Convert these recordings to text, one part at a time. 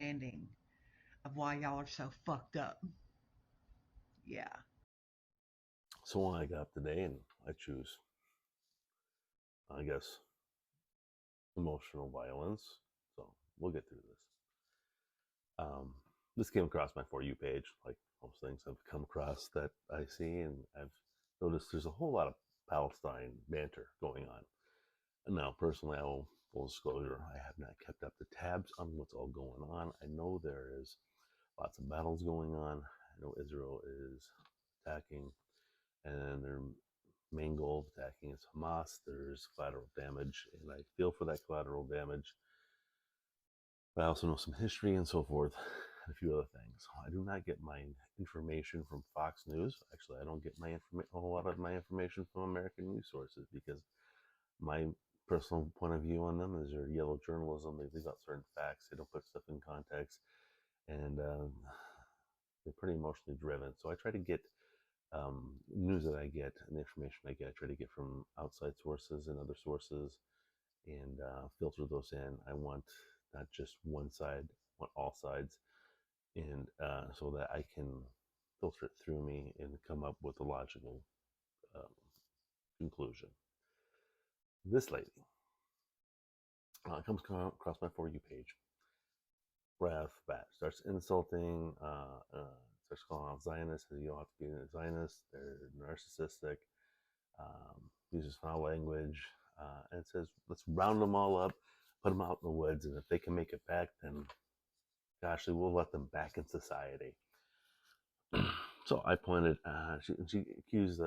Ending of why y'all are so fucked up. Yeah. So when I got up today and I choose, I guess, emotional violence. So we'll get through this. Um, this came across my For You page, like most things I've come across that I see, and I've noticed there's a whole lot of Palestine banter going on. And now, personally, I will, full disclosure, I have not kept up the tabs on what's all going on. I know there is lots of battles going on. I know Israel is attacking, and their main goal of attacking is Hamas. There's collateral damage, and I feel for that collateral damage. But I also know some history and so forth, and a few other things. I do not get my information from Fox News. Actually, I don't get a whole lot of my information from American news sources because my personal point of view on them is they're yellow journalism. They leave out certain facts. They don't put stuff in context, and they're pretty emotionally driven. So I try to get news that I get and the information I get. I try to get from outside sources and other sources, and filter those in. I want not just one side, I want all sides, and so that I can filter it through me and come up with a logical um, conclusion. This lady comes across my For You page right off the bat, starts insulting, starts calling out Zionists, says you don't have to be a Zionist, they're narcissistic, uses foul language, and it says, let's round them all up, put them out in the woods, and if they can make it back, then gosh, we'll let them back in society. So I pointed, she accused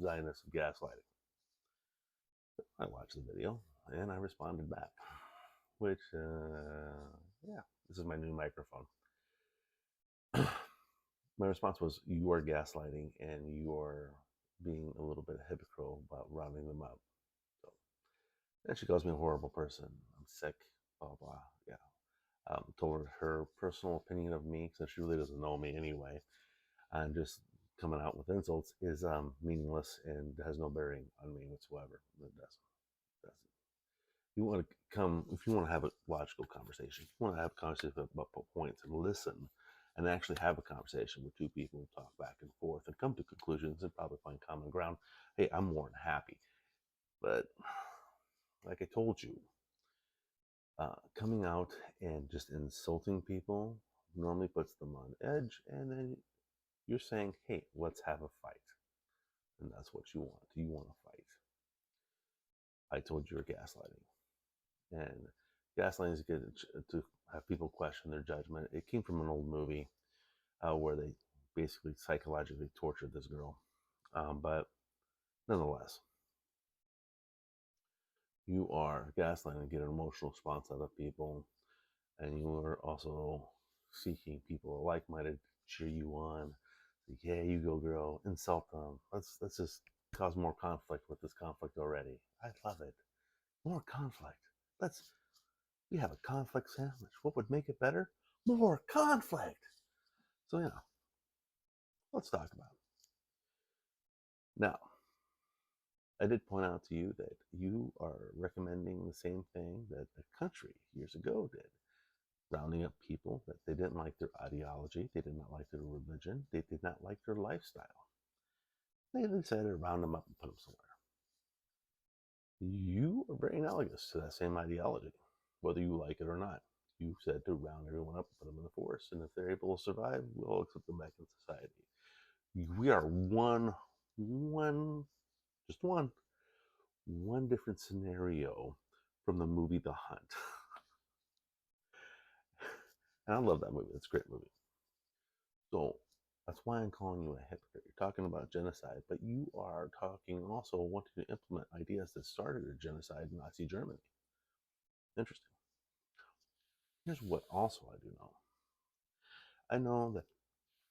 Zionists of gaslighting. I watched the video and I responded back, which, yeah, this is my new microphone. My response was, you are gaslighting and you are being a little bit hypocritical about rounding them up. So, and she calls me a horrible person. I'm sick, blah, blah, yeah. Told her personal opinion of me, since she really doesn't know me anyway, and just coming out with insults is meaningless and has no bearing on me whatsoever. It doesn't. You want to come, if you want to have a logical conversation, if you want to have a conversation about points and listen and actually have a conversation with two people, talk back and forth and come to conclusions and probably find common ground. Hey, I'm more than happy. But like I told you, coming out and just insulting people normally puts them on edge, and then you're saying, hey, let's have a fight. And that's what you want. You want to fight. I told you you're gaslighting. And gaslighting is good to have people question their judgment. It came from an old movie where they basically psychologically tortured this girl. But nonetheless, you are gaslighting to get an emotional response out of people. And you are also seeking people like minded to cheer you on. Like, hey, you go, girl, insult them. Let's just cause more conflict with this conflict already. I love it. More conflict. We have a conflict sandwich. What would make it better? More conflict. So, yeah, let's talk about it. Now, I did point out to you that you are recommending the same thing that the country years ago did, rounding up people that they didn't like their ideology, they did not like their religion, they did not like their lifestyle. They decided to round them up and put them somewhere. You are very analogous to that same ideology, whether you like it or not. You said to round everyone up and put them in the forest, and if they're able to survive, we'll accept them back in society. We are just one different scenario from the movie The Hunt. And I love that movie. It's a great movie. So that's why I'm calling you a hypocrite. You're talking about genocide, but you are talking also wanting to implement ideas that started a genocide in Nazi Germany. Interesting. Here's what also I do know. I know that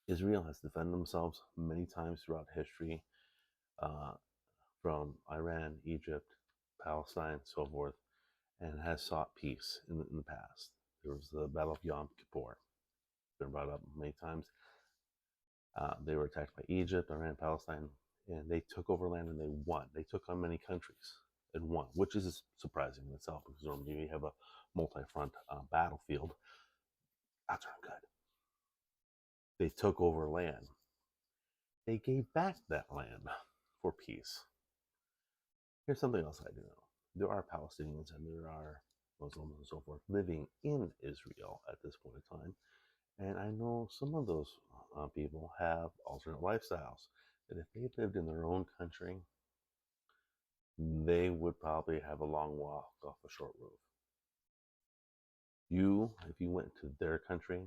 Israel has defended themselves many times throughout history, uh, from Iran, Egypt, Palestine, so forth, and has sought peace in the past. There was the Battle of Yom Kippur, been brought up many times. They were attacked by Egypt, Iran, Palestine, and they took over land and they won. They took on many countries and won, which is surprising in itself because normally you have a multi-front battlefield. Odds aren't good. They took over land. They gave back that land for peace. Here's something else I do know. There are Palestinians and there are Muslims and so forth living in Israel at this point in time. And I know some of those people have alternate lifestyles. That if they lived in their own country, they would probably have a long walk off a short roof. If you went to their country,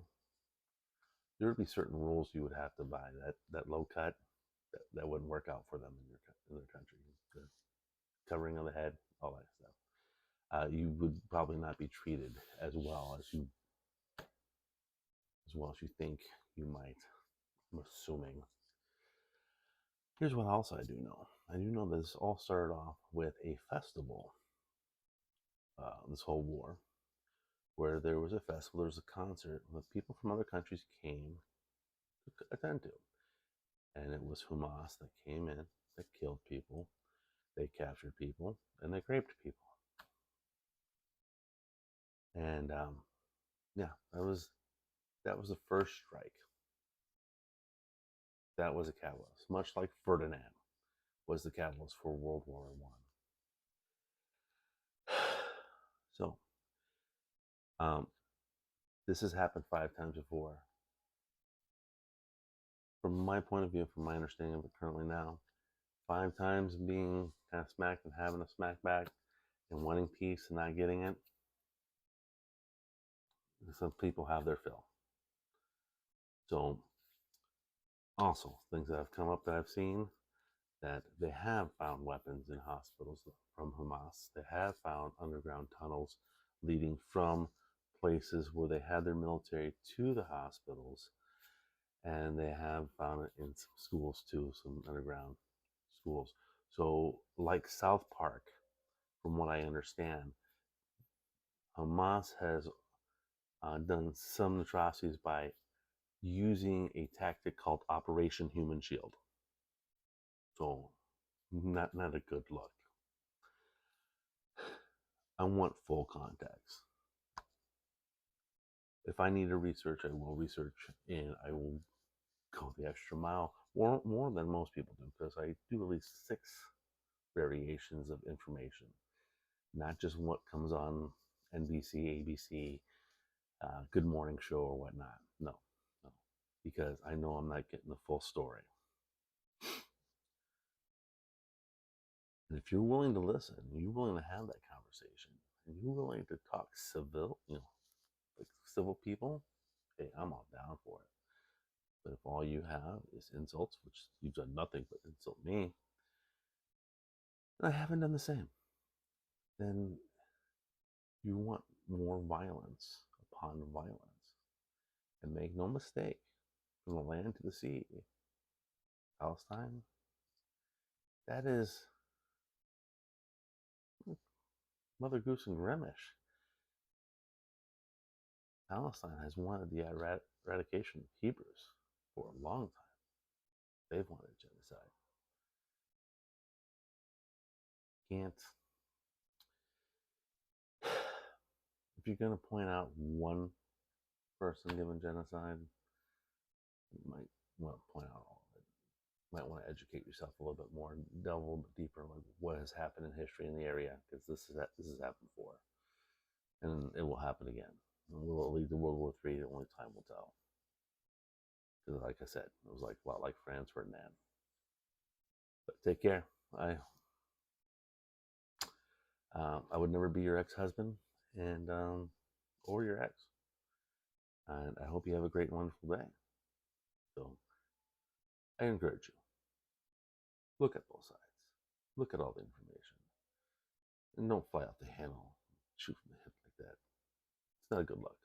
there would be certain rules you would have to buy. That low cut, that wouldn't work out for them in their country. The covering of the head, all that stuff. You would probably not be treated as well as you think you might. I'm assuming. Here's what else I do know. I do know this all started off with a festival. This whole war, where there was a festival, there was a concert that people from other countries came to attend to. And it was Hamas that came in, that killed people, they captured people, and they raped people. And yeah, that was the first strike. That was a catalyst, much like Ferdinand was the catalyst for World War I. So, this has happened 5 times before. From my point of view, from my understanding of it currently now, 5 times being kind of smacked and having a smack back and wanting peace and not getting it. Some people have their fill. So, also, things that have come up that I've seen, that they have found weapons in hospitals from Hamas. They have found underground tunnels leading from places where they had their military to the hospitals. And they have found it in some schools too, some underground schools. So, like South Park, from what I understand, Hamas has done some atrocities by using a tactic called Operation Human Shield. So, not a good look. I want full context. If I need to research, I will research, and I will go the extra mile, more than most people do, because I do at least 6 variations of information, not just what comes on NBC, ABC, Good Morning Show or whatnot. No, because I know I'm not getting the full story. And if you're willing to listen, you're willing to have that conversation, and you're willing to talk civil, like civil people, hey, I'm all down for it. But if all you have is insults, which you've done nothing but insult me, and I haven't done the same, then you want more violence upon violence. And make no mistake, from the land to the sea, Palestine, that is Mother Goose and Greenwich. Palestine has wanted the eradication of Hebrews for a long time. They've wanted genocide. Can't. If you're going to point out one person given genocide, you might want to point out all of it. You might want to educate yourself a little bit more, delve a little bit deeper, like what has happened in history in the area, because this has happened before, and it will happen again. And will it lead to World War III? Only time will tell. Because, like I said, it was like a lot like Franz Ferdinand. But take care. I would never be your ex-husband, and or your ex. And I hope you have a great, wonderful day. So I encourage you, look at both sides. Look at all the information. And don't fly off the handle, shoot from the hip like that. It's not a good look.